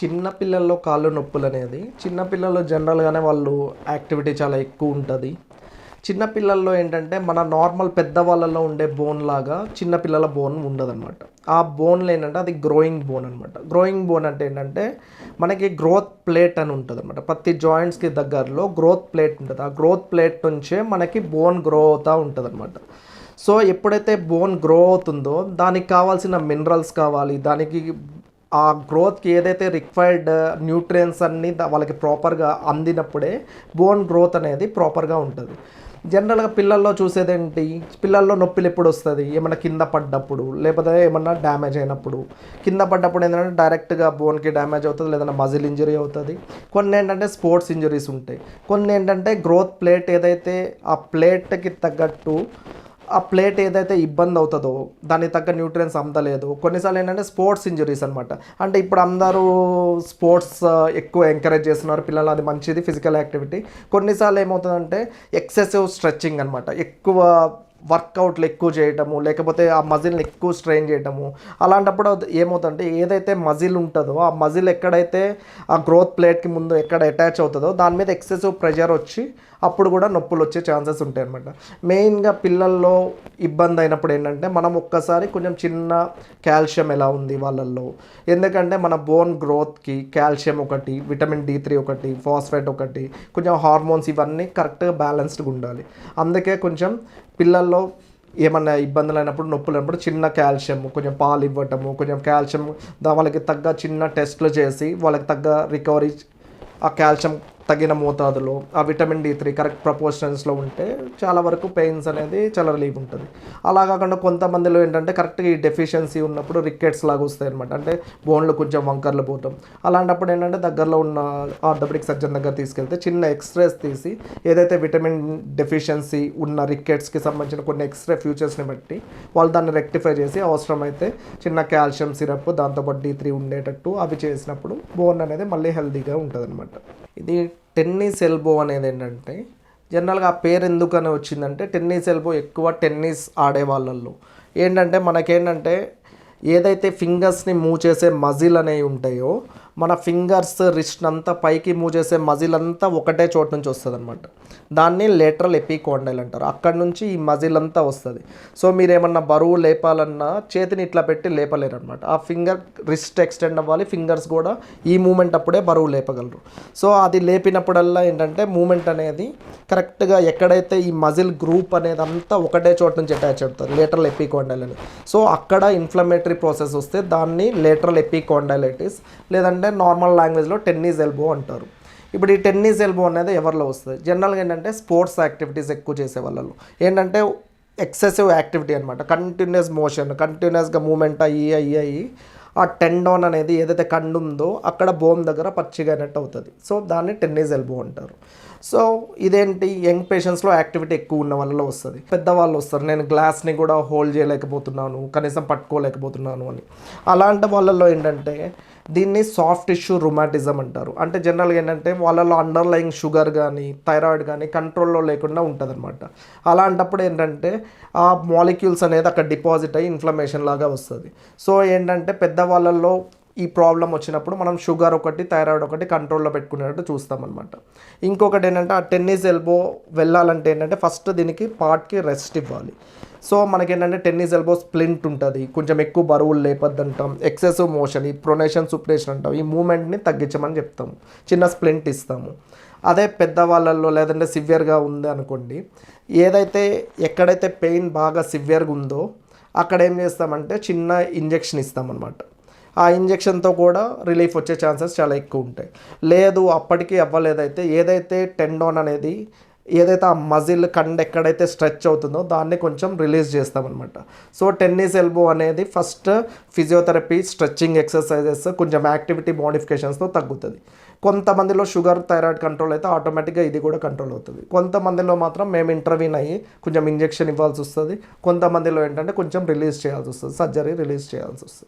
చిన్న పిల్లల్లో కాళ్ళు నొప్పులనేది చిన్న పిల్లల్లో జనరల్‌గానే వాళ్ళు యాక్టివిటీ చాలా ఎక్కువ ఉంటది. చిన్న పిల్లల్లో ఏంటంటే మన నార్మల్ పెద్దవాళ్ళలో ఉండే బోన్ లాగా చిన్న పిల్లల బోన్ ఉండదనమాట. ఆ బోన్‌లో ఏంటంటే అది గ్రోయింగ్ బోన్ అనమాట. గ్రోయింగ్ బోన్ అంటే ఏంటంటే మనకి గ్రోత్ ప్లేట్ అని ఉంటదనమాట. ప్రతి జాయింట్స్‌కి దగ్గరలో గ్రోత్ ప్లేట్ ఉంటది. ఆ గ్రోత్ ప్లేట్ నుంచే మనకి బోన్ గ్రో అవుతా ఉంటదనమాట. సో, ఎప్పుడైతే బోన్ గ్రో అవుతుందో దానికి కావాల్సిన మినరల్స్ కావాలి. దానికి ఆ గ్రోత్‌కి ఏదైతే రిక్వైర్డ్ న్యూట్రియంట్స్ అన్నీ వాళ్ళకి ప్రాపర్‌గా అందినప్పుడే బోన్ గ్రోత్ అనేది ప్రాపర్‌గా ఉంటది. జనరల్‌గా పిల్లల్లో చూసేదేంటి? పిల్లల్లో నొప్పులెప్పుడొస్తది? ఏమన్నా కింద పడ్డప్పుడు, లేపోతే ఏమన్నా డ్యామేజ్ అయినప్పుడు. కింద పడ్డప్పుడు ఏంటంటే డైరెక్ట్‌గా బోన్‌కి డ్యామేజ్ అవుతది. లేదంటే మజిల్ ఇంజ్యూరీ అవుతది. కొన్నేంటంటే స్పోర్ట్స్ ఇంజ్యూరీస్ ఉంటాయి. కొన్నేంటంటే గ్రోత్ ప్లేట్ ఏదైతే ఆ ప్లేట్‌కి తగ్గట్టు ఆ ప్లేట్ ఏదైతే ఇబ్బందవుతదో, దానికి తగ్గ న్యూట్రియంట్స్ అందలేదు. కొన్నిసార్లు ఏంటంటే స్పోర్ట్స్ ఇంజ్యూరీస్ అనమాట. అంటే ఇప్పుడు అందరూ స్పోర్ట్స్ ఎక్కువ ఎంకరేజ్ చేస్తున్నారు పిల్లలు, అది మంచిది ఫిజికల్ యాక్టివిటీ. కొన్నిసార్లు ఏమవుతదంటే ఎక్సెసివ్ స్ట్రెచింగ్ అనమాట. ఎక్కువ వర్కౌట్లు ఎక్కువ చేయటము, లేకపోతే ఆ మజిల్‌ని ఎక్కువ స్ట్రెయిన్ చేయటము. అలాంటప్పుడు అది ఏమవుతదంటే ఏదైతే మజిల్ ఉంటదో, ఆ మజిల్ ఎక్కడైతే ఆ గ్రోత్ ప్లేట్‌కి ముందు ఎక్కడ అటాచ్ అవుతదో దాని మీద ఎక్సెసివ్ ప్రెషర్ వచ్చి అప్పుడు కూడా నొప్పులొచ్చే ఛాన్సెస్ ఉంటాయన్నమాట. మెయిన్‌గా పిల్లల్లో ఇబ్బందయినప్పుడు ఏంటంటే మనం ఒక్కసారి కొంచెం చిన్న కాల్షియం ఎలా ఉంది వాళ్ళల్లో, ఎందుకంటే మన బోన్ గ్రోత్‌కి కాల్షియం ఒకటి, విటమిన్ డి3 ఒకటి, ఫాస్ఫేట్ ఒకటి, కొంచెం హార్మోన్స్ ఇవన్నీ కరెక్ట్‌గా బ్యాలెన్స్డ్‌గా ఉండాలి. అందుకే కొంచెం పిల్లల్లో ఏమన్నా ఇబ్బందులైనప్పుడు, నొప్పులైనప్పుడు చిన్న కాల్షియం, కొంచెం పాలు ఇవ్వటము, కొంచెం కాల్షియం వాళ్ళకి తగ్గ చిన్న టెస్ట్‌లు చేసి వాళ్ళకి తగ్గ రికవరీ ఆ కాల్షియం తగిన మోతాదులో, ఆ విటమిన్ డి3 కరెక్ట్ ప్రపోర్షన్స్‌లో ఉంటే చాలా వరకు పెయిన్స్ అనేది చాలా రిలీఫ్ ఉంటది. అలా కాకుండా కొంతమందిలో ఏంటంటే కరెక్ట్‌గా ఈ డెఫిషియన్సీ ఉన్నప్పుడు రికెట్స్ లాగా వస్తాయన్నమాట. అంటే బోన్‌లో కొంచెం వంకర్లు పోవటం. అలాంటప్పుడు ఏంటంటే దగ్గరలో ఉన్న ఆర్థోపెడిక్ సర్జన్ దగ్గర తీసుకెళ్తే చిన్న ఎక్స్‌రేస్ తీసి ఏదైతే విటమిన్ డెఫిషియన్సీ ఉన్న రికెట్స్‌కి సంబంధించిన కొన్ని ఎక్స్‌రే ఫ్యూచర్స్‌ని బట్టి వాళ్ళు దాన్ని రెక్టిఫై చేసి అవసరమైతే చిన్న కాల్షియం సిరప్ దాంతోపాటు డి3 ఉండేటట్టు అవి చేసినప్పుడు బోన్ అనేది మళ్ళీ హెల్తీగా ఉంటదనమాట. ఇది టెన్నిస్ ఎల్బో అనేది ఏంటంటే జనరల్‌గా ఆ పేరు ఎందుకని వచ్చిందంటే టెన్నిస్ ఎల్బో ఎక్కువ టెన్నిస్ ఆడే వాళ్ళల్లో ఏంటంటే మనకేంటంటే ఏదైతే ఫింగర్స్‌ని మూవ్ చేసే మజిల్ అనేవి ఉంటాయో మన ఫింగర్స్ రిస్ట్ అంతా పైకి మూవ్ చేసే మజిల్ అంతా ఒకటే చోటు నుంచి వస్తుందన్నమాట. దాన్ని లేటరల్ ఎపికాండైల్ అంటారు. అక్కడ నుంచి ఈ మజిల్ అంతా వస్తుంది. సో మీరు ఏమన్నా బరువు లేపాలన్నా చేతిని ఇట్లా పెట్టి లేపలేరు అనమాట. ఆ ఫింగర్ రిస్ట్ ఎక్స్టెండ్ అవ్వాలి, ఫింగర్స్ కూడా ఈ మూమెంట్ అప్పుడే బరువు లేపగలరు. సో అది లేపినప్పుడల్లా ఏంటంటే మూమెంట్ అనేది కరెక్ట్గా ఎక్కడైతే ఈ మజిల్ గ్రూప్ అనేది అంతా ఒకటే చోటు నుంచి అటాచ్ అవుతుంది లేటరల్ ఎపికాండైల్ అని. సో అక్కడ ఇన్ఫ్లమేటరీ ప్రాసెస్ వస్తే దాన్ని లేటరల్ ఎపికాండైలైటిస్ లేదంటే నార్మల్ లాంగ్వేజ్లో టెన్నిస్ ఎల్బో అంటారు. ఇప్పుడు ఈ టెన్నిస్ ఎల్బో అనేది ఎవరిలో వస్తుంది? జనరల్గా ఏంటంటే స్పోర్ట్స్ యాక్టివిటీస్ ఎక్కువ చేసే వాళ్ళలో ఏంటంటే ఎక్సెసివ్ యాక్టివిటీ అనమాట. కంటిన్యూస్ మోషన్, కంటిన్యూస్గా మూమెంట్ అయ్యి ఆ టెండోన్ అనేది ఏదైతే కండు ఉందో అక్కడ బోన్ దగ్గర పచ్చిగా అయినట్టు అవుతుంది. సో దాన్ని టెన్నిస్ ఎల్బో అంటారు. సో ఇదేంటి యంగ్ పేషెంట్స్లో యాక్టివిటీ ఎక్కువ ఉన్న వాళ్ళలో వస్తుంది. పెద్దవాళ్ళు వస్తారు, నేను గ్లాస్ని కూడా హోల్డ్ చేయలేకపోతున్నాను, కనీసం పట్టుకోలేకపోతున్నాను అని. అలాంటి వాళ్ళల్లో ఏంటంటే దీన్ని సాఫ్ట్ టిష్యూ రుమాటిజం అంటారు. అంటే జనరల్గా ఏంటంటే వాళ్ళలో అండర్లయింగ్ షుగర్ కానీ థైరాయిడ్ కానీ కంట్రోల్లో లేకుండా ఉంటుందన్నమాట. అలాంటప్పుడు ఏంటంటే ఆ మాలిక్యూల్స్ అనేది అక్కడ డిపాజిట్ అయ్యి ఇన్ఫ్లమేషన్ లాగా వస్తుంది. సో ఏంటంటే పెద్దవాళ్ళల్లో ఈ ప్రాబ్లం వచ్చినప్పుడు మనం షుగర్ ఒకటి థైరాయిడ్ ఒకటి కంట్రోల్లో పెట్టుకునేటట్టు చూస్తామన్నమాట. ఇంకొకటి ఏంటంటే ఆ టెన్నిస్ ఎల్బో వెళ్ళాలంటే ఏంటంటే ఫస్ట్ దీనికి పార్ట్కి రెస్ట్ ఇవ్వాలి. సో మనకేంటంటే టెన్నిస్ ఎల్బో స్ప్లింట్ ఉంటుంది, కొంచెం ఎక్కువ బరువులు లేపొద్దంటాం, ఎక్సెసివ్ మోషన్ ఈ ప్రొనేషన్ సుప్రేషన్ అంటాం, ఈ మూమెంట్ని తగ్గించమని చెప్తాము, చిన్న స్ప్లింట్ ఇస్తాము. అదే పెద్దవాళ్ళల్లో లేదంటే సివియర్గా ఉంది అనుకోండి, ఏదైతే ఎక్కడైతే పెయిన్ బాగా సివియర్గా ఉందో అక్కడ ఏం చేస్తామంటే చిన్న ఇంజెక్షన్ ఇస్తామన్నమాట. ఆ ఇంజెక్షన్తో కూడా రిలీఫ్ వచ్చే ఛాన్సెస్ చాలా ఎక్కువ ఉంటాయి. లేదు అప్పటికీ అవ్వలేదైతే ఏదైతే టెండోన్ అనేది ఏదైతే ఆ మజిల్ కండ ఎక్కడైతే స్ట్రెచ్ అవుతుందో దాన్ని కొంచెం రిలీజ్ చేస్తామన్నమాట. సో టెన్నిస్ ఎల్బో అనేది ఫస్ట్ ఫిజియోథెరపీ, స్ట్రెచ్చింగ్ ఎక్సర్సైజెస్, కొంచెం యాక్టివిటీ మోడిఫికేషన్స్తో తగ్గుతుంది. కొంతమందిలో షుగర్ థైరాయిడ్ కంట్రోల్ అయితే ఆటోమేటిక్గా ఇది కూడా కంట్రోల్ అవుతుంది. కొంతమందిలో మాత్రం మేము ఇంటర్వ్యూన్ అయ్యి కొంచెం ఇంజెక్షన్ ఇవ్వాల్సి వస్తుంది. కొంతమందిలో ఏంటంటే కొంచెం రిలీజ్ చేయాల్సి వస్తుంది, సర్జరీ రిలీజ్ చేయాల్సి వస్తుంది.